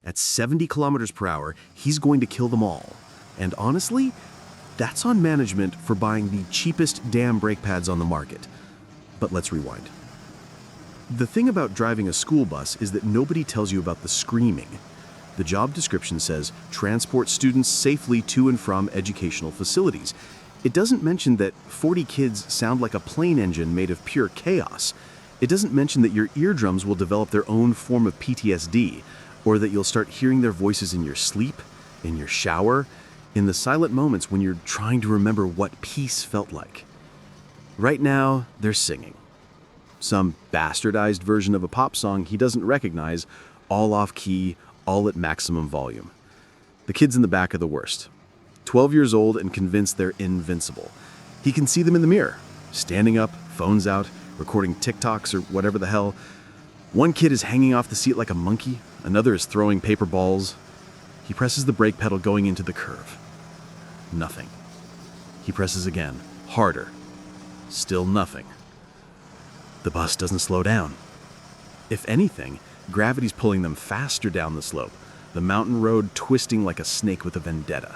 At 70 kilometers per hour, he's going to kill them all. And honestly, that's on management for buying the cheapest damn brake pads on the market. But let's rewind. The thing about driving a school bus is that nobody tells you about the screaming. The job description says, transport students safely to and from educational facilities. It doesn't mention that 40 kids sound like a plane engine made of pure chaos. It doesn't mention that your eardrums will develop their own form of PTSD, or that you'll start hearing their voices in your sleep, in your shower, in the silent moments when you're trying to remember what peace felt like. Right now, they're singing. Some bastardized version of a pop song he doesn't recognize, all off key, all at maximum volume. The kids in the back are the worst. 12 years old and convinced they're invincible. He can see them in the mirror, standing up, phones out, recording TikToks or whatever the hell. One kid is hanging off the seat like a monkey, another is throwing paper balls. He presses the brake pedal going into the curve. Nothing. He presses again, harder. Still nothing. The bus doesn't slow down. If anything, gravity's pulling them faster down the slope, the mountain road twisting like a snake with a vendetta.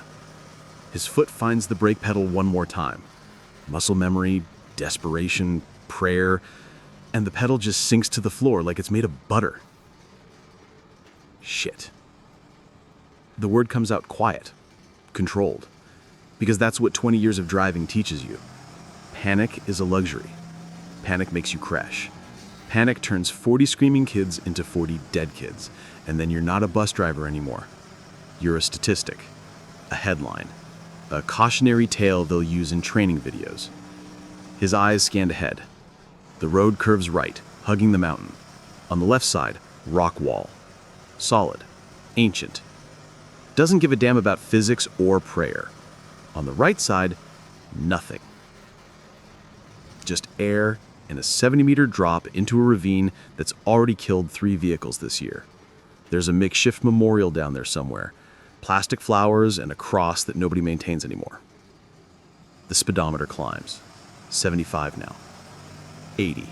His foot finds the brake pedal one more time. Muscle memory, desperation, prayer, and the pedal just sinks to the floor like it's made of butter. Shit. The word comes out quiet, controlled, because that's what 20 years of driving teaches you. Panic is a luxury. Panic makes you crash. Panic turns 40 screaming kids into 40 dead kids, and then you're not a bus driver anymore. You're a statistic, a headline, a cautionary tale they'll use in training videos. His eyes scanned ahead. The road curves right, hugging the mountain. On the left side, rock wall. Solid, ancient. Doesn't give a damn about physics or prayer. On the right side, nothing. Just air and a 70-meter drop into a ravine that's already killed 3 vehicles this year. There's a makeshift memorial down there somewhere. Plastic flowers and a cross that nobody maintains anymore. The speedometer climbs. 75 now. 80.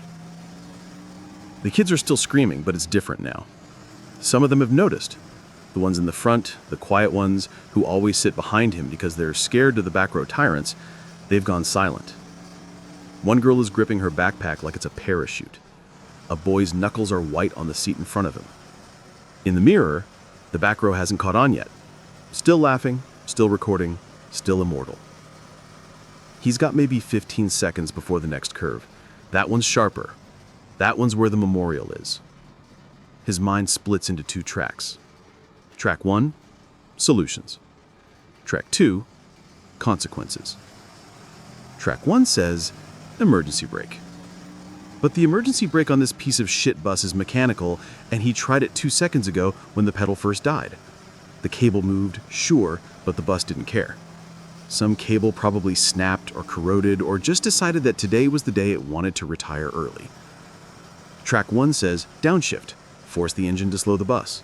The kids are still screaming, but it's different now. Some of them have noticed. The ones in the front, the quiet ones who always sit behind him because they're scared of the back row tyrants, they've gone silent. One girl is gripping her backpack like it's a parachute. A boy's knuckles are white on the seat in front of him. In the mirror, the back row hasn't caught on yet. Still laughing, still recording, still immortal. He's got maybe 15 seconds before the next curve. That one's sharper. That one's where the memorial is. His mind splits into 2 tracks. Track 1, solutions. Track 2, consequences. Track 1 says, emergency brake. But the emergency brake on this piece of shit bus is mechanical, and he tried it 2 seconds ago when the pedal first died. The cable moved, sure, but the bus didn't care. Some cable probably snapped or corroded or just decided that today was the day it wanted to retire early. Track 1 says, downshift, force the engine to slow the bus.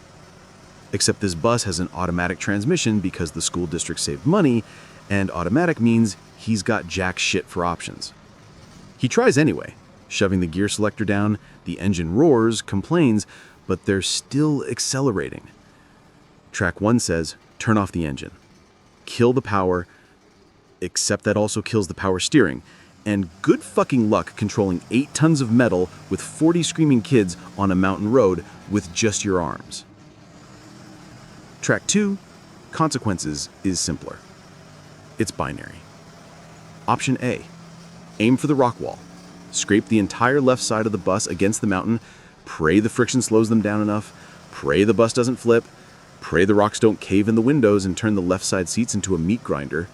Except this bus has an automatic transmission because the school district saved money, and automatic means he's got jack shit for options. He tries anyway, shoving the gear selector down, the engine roars, complains, but they're still accelerating. Track 1 says, turn off the engine. Kill the power, except that also kills the power steering. And good fucking luck controlling 8 tons of metal with 40 screaming kids on a mountain road with just your arms. Track 2, consequences, is simpler. It's binary. Option A, aim for the rock wall. Scrape the entire left side of the bus against the mountain, pray the friction slows them down enough, pray the bus doesn't flip, pray the rocks don't cave in the windows and turn the left side seats into a meat grinder.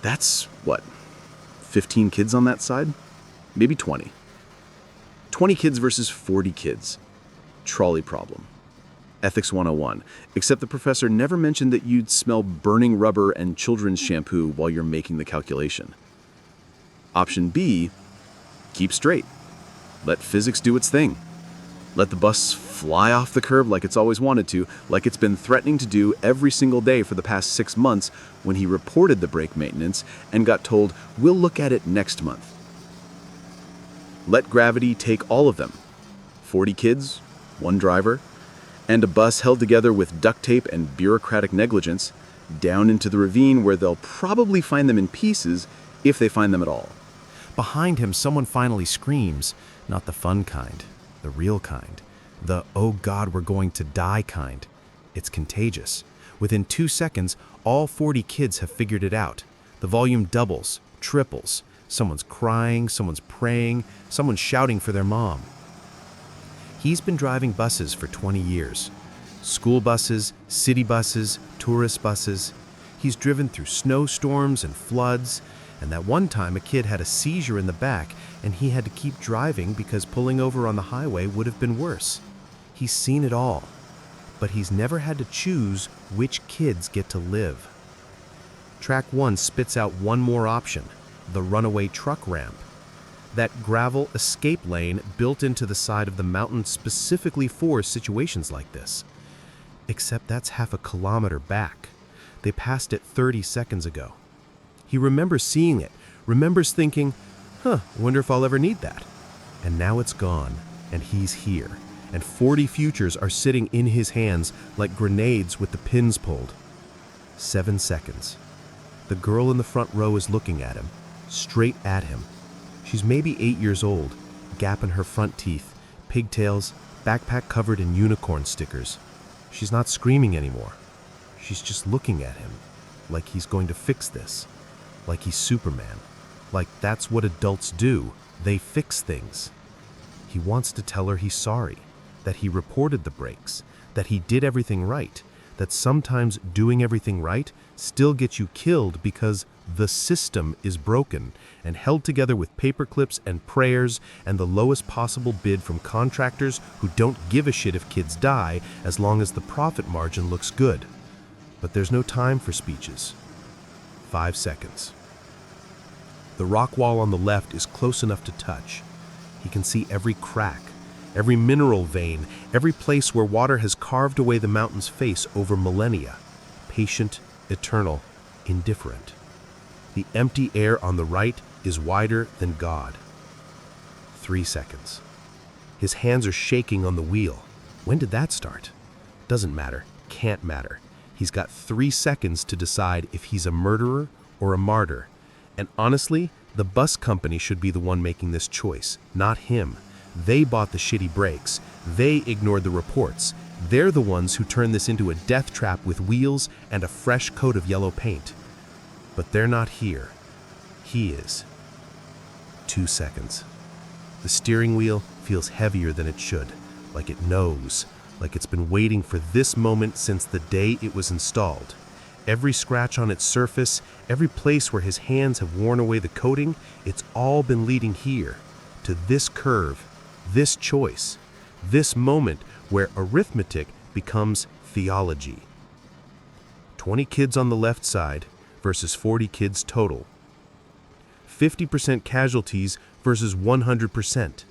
That's, 15 kids on that side? Maybe 20. 20 kids versus 40 kids. Trolley problem. Ethics 101, except the professor never mentioned that you'd smell burning rubber and children's shampoo while you're making the calculation. Option B, keep straight. Let physics do its thing. Let the bus fly off the curb like it's always wanted to, like it's been threatening to do every single day for the past 6 months when he reported the brake maintenance and got told, we'll look at it next month. Let gravity take all of them. 40 kids, 1 driver, and a bus held together with duct tape and bureaucratic negligence, down into the ravine where they'll probably find them in pieces if they find them at all. Behind him, someone finally screams, not the fun kind, the real kind, the "oh God, we're going to die" kind. It's contagious. Within 2 seconds, all 40 kids have figured it out. The volume doubles, triples. Someone's crying, someone's praying, someone's shouting for their mom. He's been driving buses for 20 years. School buses, city buses, tourist buses. He's driven through snowstorms and floods, and that one time a kid had a seizure in the back and he had to keep driving because pulling over on the highway would have been worse. He's seen it all, but he's never had to choose which kids get to live. Track 1 spits out one more option, the runaway truck ramp. That gravel escape lane built into the side of the mountain specifically for situations like this. Except that's half a kilometer back. They passed it 30 seconds ago. He remembers seeing it, remembers thinking, wonder if I'll ever need that. And now it's gone, and he's here, and 40 futures are sitting in his hands like grenades with the pins pulled. 7 seconds. The girl in the front row is looking at him, straight at him. She's maybe 8 years old, gap in her front teeth, pigtails, backpack covered in unicorn stickers. She's not screaming anymore. She's just looking at him, like he's going to fix this, like he's Superman, like that's what adults do, they fix things. He wants to tell her he's sorry, that he reported the breaks, that he did everything right, that sometimes doing everything right still gets you killed because the system is broken and held together with paper clips and prayers and the lowest possible bid from contractors who don't give a shit if kids die as long as the profit margin looks good. But there's no time for speeches. 5 seconds. The rock wall on the left is close enough to touch. He can see every crack, every mineral vein, every place where water has carved away the mountain's face over millennia. Patient, eternal, indifferent. The empty air on the right is wider than God. 3 seconds. His hands are shaking on the wheel. When did that start? Doesn't matter. Can't matter. He's got 3 seconds to decide if he's a murderer or a martyr. And honestly, the bus company should be the one making this choice, not him. They bought the shitty brakes. They ignored the reports. They're the ones who turned this into a death trap with wheels and a fresh coat of yellow paint. But they're not here. He is. 2 seconds. The steering wheel feels heavier than it should, like it knows, like it's been waiting for this moment since the day it was installed. Every scratch on its surface, every place where his hands have worn away the coating, it's all been leading here, to this curve, this choice, this moment where arithmetic becomes theology. 20 kids on the left side versus 40 kids total. 50% casualties versus 100%.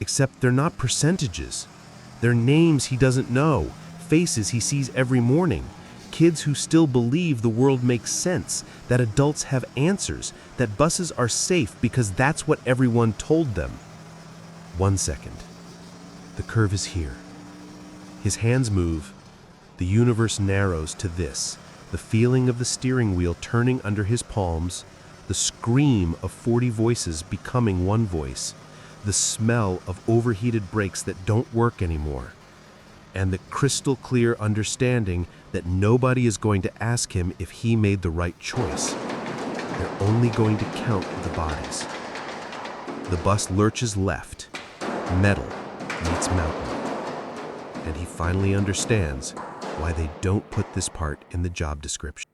Except they're not percentages. They're names he doesn't know, faces he sees every morning. Kids who still believe the world makes sense, that adults have answers, that buses are safe because that's what everyone told them. 1 second. The curve is here. His hands move. The universe narrows to this, the feeling of the steering wheel turning under his palms, the scream of 40 voices becoming one voice, the smell of overheated brakes that don't work anymore, and the crystal clear understanding that nobody is going to ask him if he made the right choice. They're only going to count the bodies. The bus lurches left. Metal meets mountain. And he finally understands why they don't put this part in the job description.